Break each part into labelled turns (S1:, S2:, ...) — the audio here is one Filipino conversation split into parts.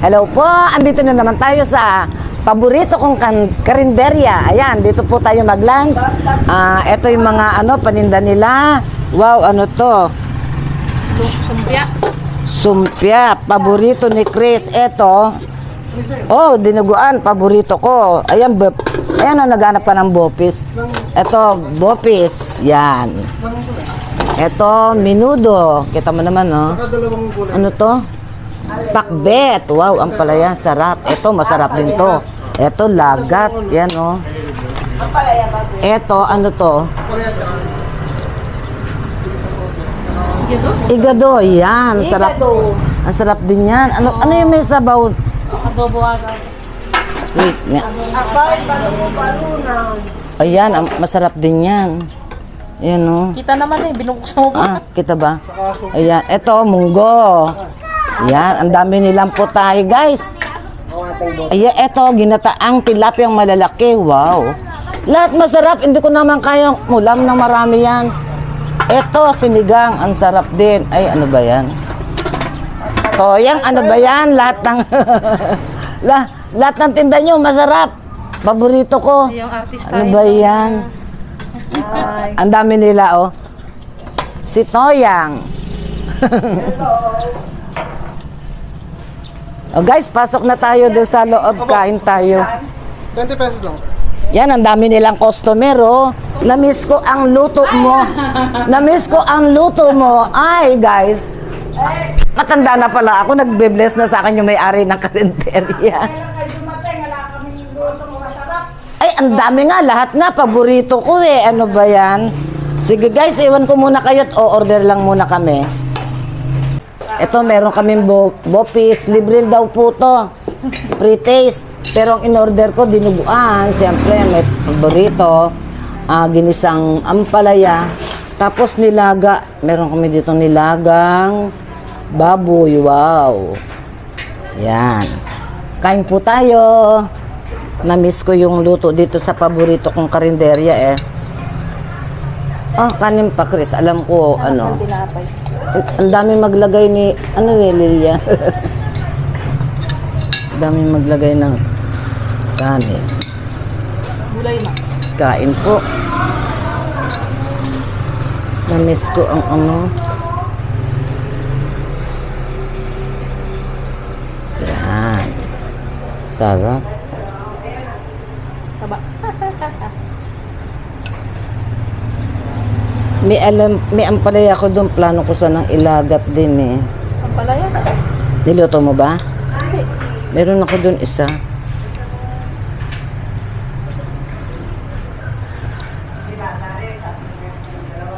S1: Hello po, andito na naman tayo sa paborito kong karinderya. Ayan, dito po tayo mag-lunch. Ito yung mga paninda nila. Wow, ano to?
S2: Sumpya.
S1: Sumpya, paborito ni Chris. Ito, dinuguan, paborito ko. Ayan, naghanap ka ng bopis. Ito, bopis. Yan. Ito, minudo. Kita mo naman, no? Ano to? Pakbet. Wow, ang palaya, sarap. Ito, masarap din to. Ito, lagat. Yan, oh. Ito, ano to? Igado. Yan, sarap. Ang sarap din yan. Ano yung may sabaw?
S2: Adobo agad.
S1: Wait nga. Ayan, masarap din yan. Ayan, oh.
S2: Kita naman binuksan mo pa.
S1: Kita ba? Ayan, ito, munggo. Ayan, ang dami nilang putay, guys. Ayan, ito, ginataang tilapiyang malalaki. Wow. Lahat masarap. Hindi ko naman kayang ulam na marami yan. Ito, sinigang. Ang sarap din. Ay, ano ba yan? Toyang, ano ba yan? Lahat ng... lahat ng tinda nyo, masarap. Paborito ko.
S2: Yung artist
S1: Ano ba yan? Ang dami nila, oh. Si Toyang. Oh, guys, pasok na tayo doon sa loob. Kain tayo.
S3: 20 pesos lang.
S1: Yan, ang dami nilang customer, oh. Namiss ko ang luto mo. Namiss ko ang luto mo. Ay, guys. Matanda na pala ako. Nagbe-bless na sa akin yung may-ari ng karinderya. Ay, ang dami nga. Lahat nga. Paborito ko, eh. Ano ba yan? Sige, guys. Iwan ko muna kayo at o-order lang muna kami. Ito, meron kaming bopis. Libre daw po to. Pre-taste. Pero ang in-order ko, dinuguan. Siyempre, may paborito. Ginisang ampalaya. Tapos nilaga. Meron kami dito nilagang baboy. Wow. Yan. Kain po tayo. Na-miss ko yung luto dito sa paborito kong karinderya, eh. Kanin pa, Chris. Alam ko, ano. Ang dami maglagay ni, Lilia? Ang dami maglagay ng kanin.
S2: Gulay na.
S1: Kain po. Na-miss ko ang Yan. Sarap.
S2: Taba.
S1: May ampalaya ko doon. Plano ko sanang ilagat din, eh.
S2: Ang palaya.
S1: Niluto mo ba? Meron ako doon isa.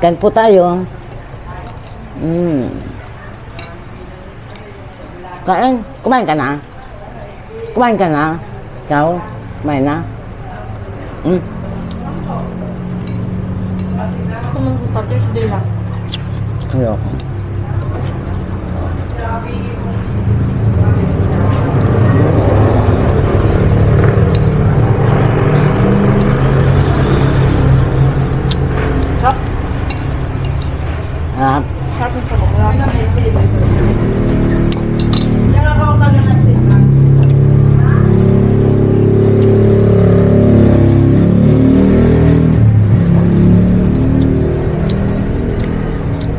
S1: Kain po tayo. Kain. Kumain ka na? Kumain ka na? Ikaw? Kumain na?
S2: Thursday lang.
S1: Ayoko.
S2: Sarap. Sarap ng sabog.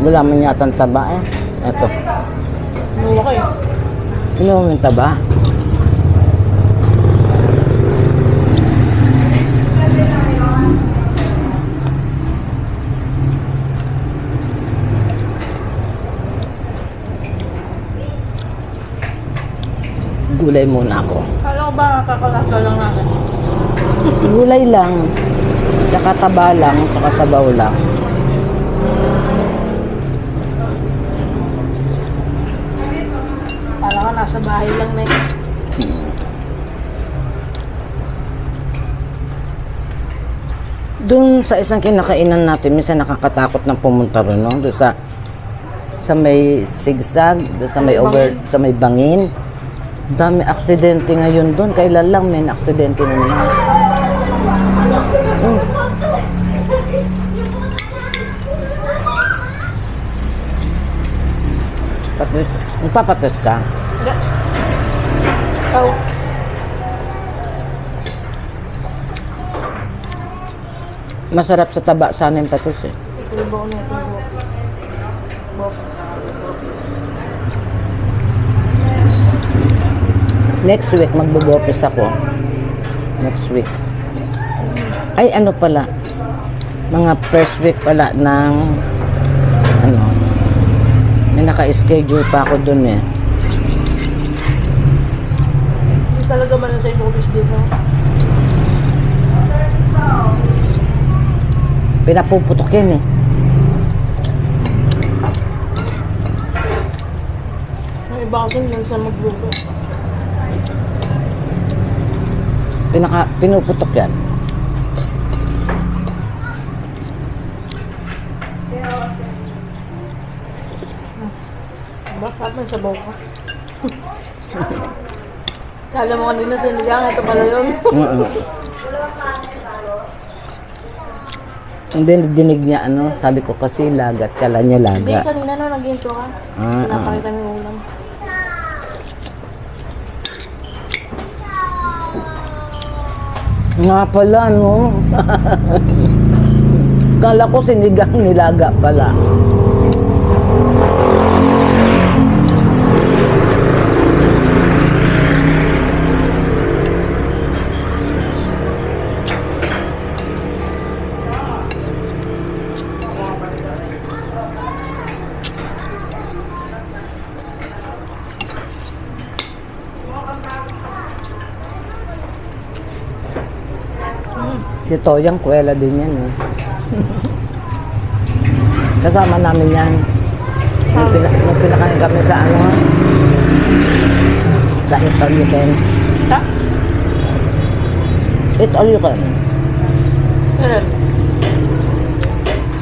S1: Wala man yata ang taba, eh. Eto.
S2: Inuwa ko eh.
S1: Inuwa mo yung taba? Gulay muna ako.
S2: Kala ko ba kakalasal lang natin?
S1: Gulay lang. Tsaka taba lang. Tsaka sabaw lang.
S2: Kala ka nasa bahay lang na eh.
S1: Doon sa isang kinakainan natin, minsan nakakatakot na pumunta rin, no? Doon sa may sigsag, doon sa may bangin. Dami aksidente ngayon doon. Kailan lang may aksidente naman. Magpapatos ka?
S2: Ikaw.
S1: Masarap sa taba sana yung patis eh.
S2: Ikaw ba ko na ito? Bopis.
S1: Next week, magbubopis ako. Next week. Ay, ano pala? Mga first week pala ng ano, may naka-schedule pa ako dun eh.
S2: Hindi talaga man sa bopis dito.
S1: Pinapuputok yan eh.
S2: Yung iba kasi hindi sa magluto.
S1: Pinuputok yan.
S2: Diba? Sarap man sa bawang ka. Kala mo kanina sinigang, ito pala yun.
S1: Hindi, dinig niya ano, sabi ko kasi lagat, kala niya
S2: Hindi,
S1: laga.
S2: kanina no, nag-intro ka. Pinapakita mo yung ulam.
S1: Nga pala, no? Kala ko sinigang nilaga pala. Si Toyang, kuwela din yan eh. Kasama namin yan. Nung pinakain kami sa ano, sa Eat All You Can.
S2: Ta?
S1: Eat All You Can.
S2: Ano?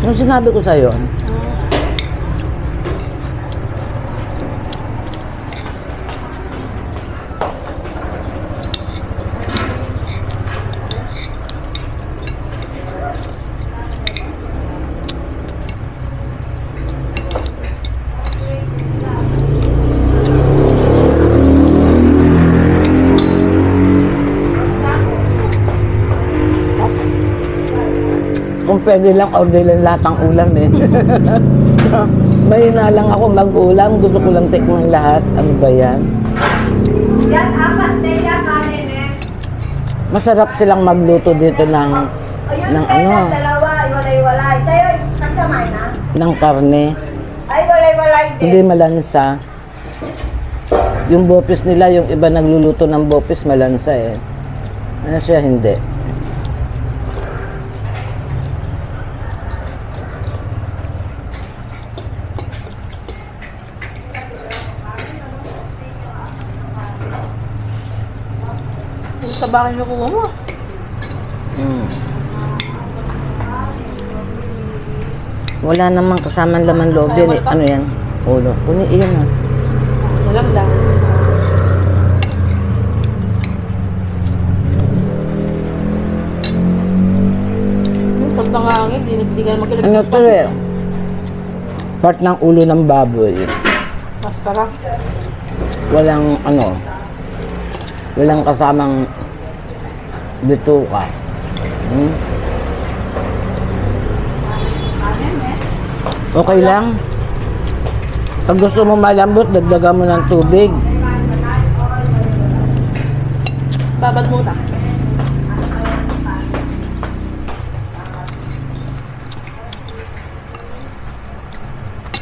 S1: Nung sinabi ko sa'yo, kung pwede lang, order lang lahat ng ulam eh. Mahina lang ako mag-ulam. Gusto ko lang tikman lahat. Ano ba yan?
S3: Yan, apat na yan, kanin eh.
S1: Masarap silang magluto dito ng
S3: Ayun,
S1: ng
S3: tayo
S1: ano,
S3: na dalawa, iwalay-walay. Sa'yo, nagsamay na?
S1: ng karne.
S3: Ay, walay-walay din.
S1: Hindi malansa. Yung bopis nila, yung iba nagluluto ng bopis, malansa eh. Ano siya, hindi.
S2: Yung sa bakin yung kuha mo.
S1: Mm. Wala namang kasamang laman loob yan eh. Ano yan? Ulo. Kunin, iyon na.
S2: Walang lang. Sarap ng hangin, hindi ka makinig.
S1: Ano to eh? Part ng ulo ng baboy.
S2: Mascara.
S1: Walang ano, walang kasamang bituka. Hmm? Okay lang. Pag gusto mo malambot, dagdagan mo ng tubig.
S2: Babad muna.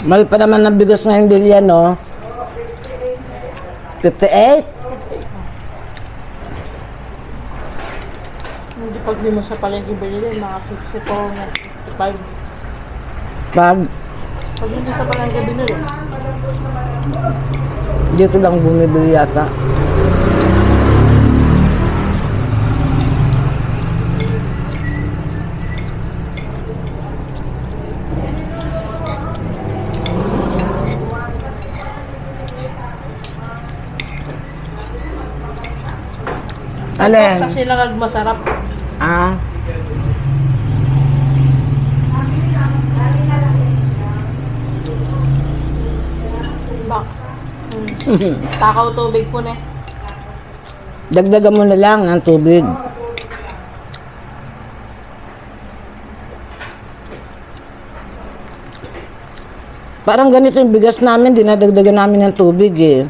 S1: Mahal pa naman ng bigas ngayon din yan, no? 58?
S2: Hindi pag di mo sa palengke bilhin, mga 64 na 55.
S1: Pag
S2: Pag hindi sa palengke binili,
S1: dito lang bumibili yata. Alin?
S2: kasi lang masarap.
S1: Ah,
S2: Bak. Takaw tubig po ne.
S1: Dagdagan mo na lang ng tubig. Parang ganito yung bigas namin, dinadagdagan namin ng tubig eh.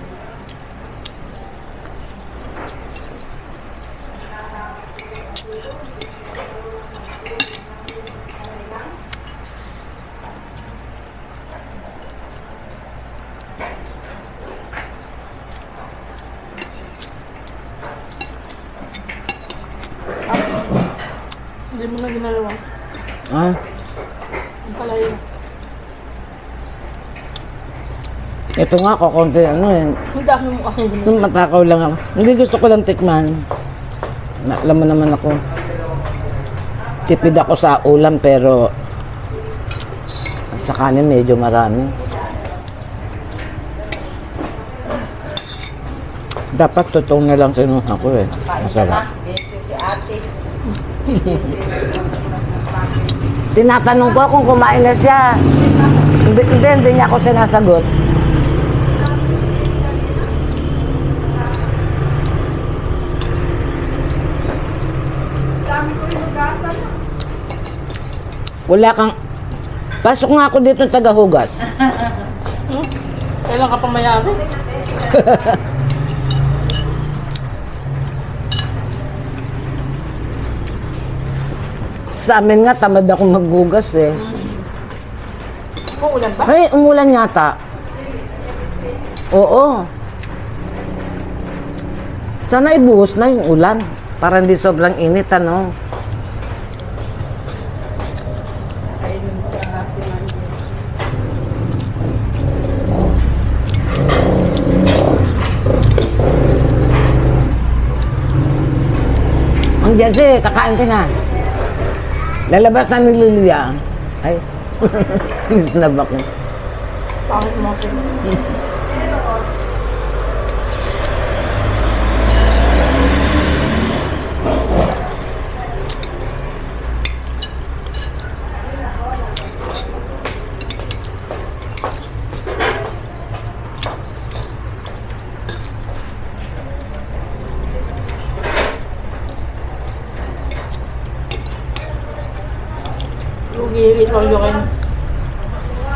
S2: Hindi mo na ginalawa.
S1: Ah,
S2: Ang palayo.
S1: ito nga, kukunti ano eh.
S2: Ang dami mo kasi ginagawa.
S1: Nung matakaw lang ako. Hindi gusto ko lang tikman. Alam mo naman ako. Tipid ako sa ulam pero sa kanin medyo marami. Dapat totoong na lang sinuha ko eh. Masarap. Tinatanong ko kung kumain na siya. Hindi niya ako sinasagot. Wala kang... Pasok nga ako dito ng tagahugas.
S2: Kailan ka pa mayari?
S1: Sa amin nga, tamad ako maghugas eh.
S2: Uulan ba?
S1: Ay, umulan yata. Oo. Sana ibuhos na yung ulan. Para hindi sobrang init, ano? Ang Jesse, kakain ka na. Lalabas na ni Lilia. Ay, nisnab ako.
S2: Pangit mo kasi. Lugi, ito yung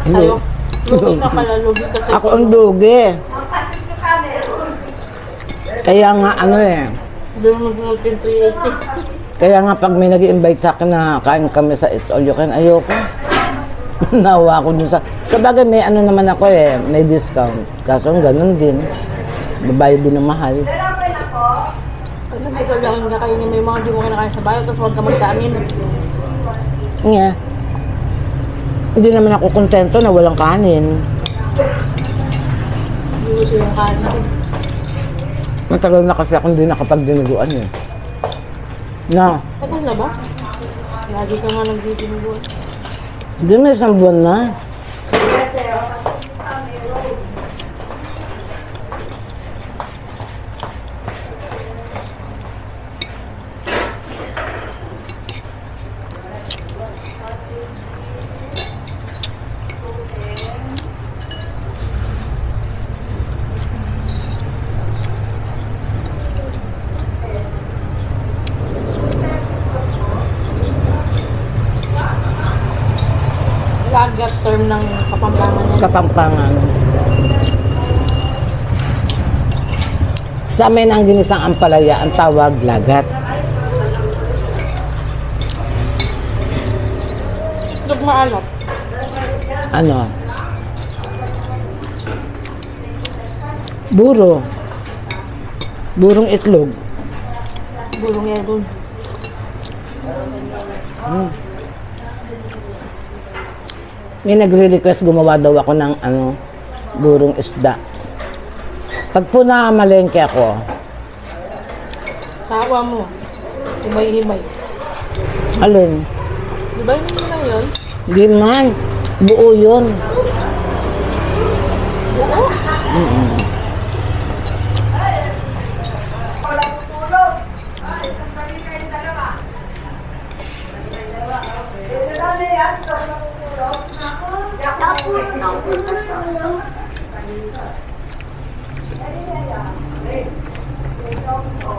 S2: tayo. Lugi ka pala, lugi kasi.
S1: Ako ang dugi. Kaya nga ano eh.
S2: Doon mo sinutin 380.
S1: Kaya nga pag may nag-invite sa akin na kain kami sa Eat All You Can, ayoko. Nawa ako dun sa... Sabagay may ano naman ako eh, may discount. Kaso ganun din. Babayad din ng mahal.
S2: Alam mo, ito lang yung kakainin mo yung mga di mo kinakain sa bayo, tapos huwag ka magkanin.
S1: Nga. Hindi naman ako kontento na walang kanin.
S2: Hindi mo siya yung kanin.
S1: Matagal na kasi ako hindi nakapagdinuguan eh. Na,
S2: Tagal na ba? Lagi ka nga nagdidinuguan.
S1: hindi may isang buwan na.
S2: Lagat term ng Kapampangan yan.
S1: Kapampangan. Sa amin ang ginisang ampalaya, ang tawag lagat.
S2: Itlog maalat.
S1: Ano? Buro. Burong itlog.
S2: Bulong yan dun.
S1: May nagre-request gumawa daw ako ng ano, burong isda. Pag po nakamalengke ako,
S2: Sawa mo. Himay-himay.
S1: alin?
S2: Di ba yun lang yun?
S1: Di man. Buo yun.
S2: Oo.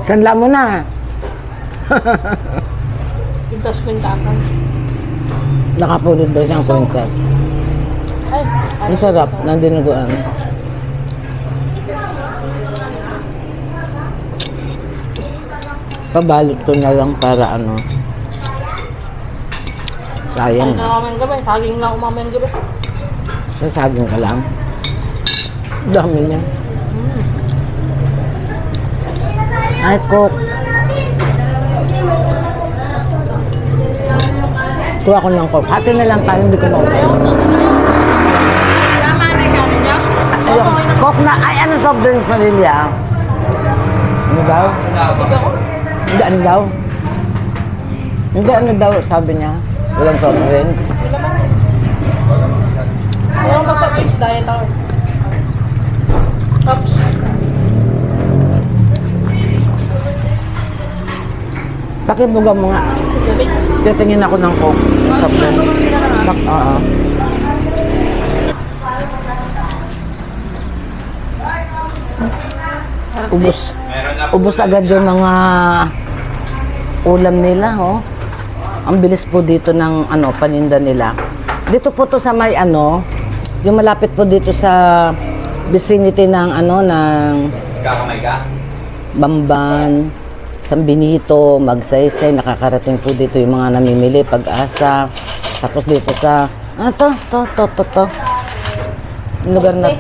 S1: Sanla mo na.
S2: Pintas kwintasan.
S1: Nakapulot ba siyang kwintas?
S2: Ay,
S1: Ang sarap, nandinuguan. Pabalot ko na lang para ano. Sayang.
S2: na mamayang gabi. Saging lang umamayang gabi.
S1: Sasaging ka lang. Dami niya. Ay, Cook. Kuha ko ng Coke. Hati na lang tayo, hindi ko maubos.
S2: Tama na yung kanin niya.
S1: Ayun, Coke na. Ay, ano soft drinks pa rin yan? Ano daw? Hindi, ano daw? Hindi, ano daw, sabi niya. Walang soft drinks.
S2: Pero basta fish diet ako. Pops.
S1: Pakibuga mo nga.
S2: Gabi.
S1: Titingin ako ng Coke. Soft drinks. Oo. Ubus. Ubus agad yung mga ulam nila, oh. Ang bilis po dito ng ano, paninda nila. Dito po to sa may ano, yung malapit po dito sa vicinity ng ano, ng
S4: Kakamay ka?
S1: Bamban, San Benito, Magsaysay, nakakarating po dito yung mga namimili, Pag-asa. Tapos dito sa, ano to? Yung lugar na,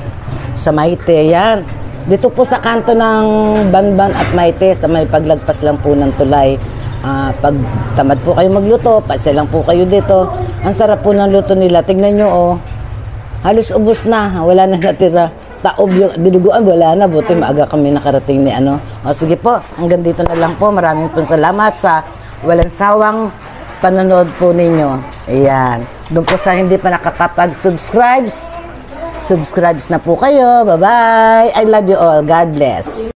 S1: sa Mayte, yan. Dito po sa kanto ng Banban at Mayte, sa may paglagpas lang po ng tulay. Pag tamad po kayo magluto, paisa lang po kayo dito. Ang sarap po ng luto nila. Tignan nyo, oh. Halos ubos na. Wala na natira. Taob yung dinuguan, wala na. Buti maaga kami nakarating ni ano. O sige po, hanggang dito na lang po. Maraming po salamat sa walang sawang panonood po ninyo. Ayan. Doon po sa hindi pa nakakapag-subscribe na po kayo. Bye-bye. I love you all. God bless.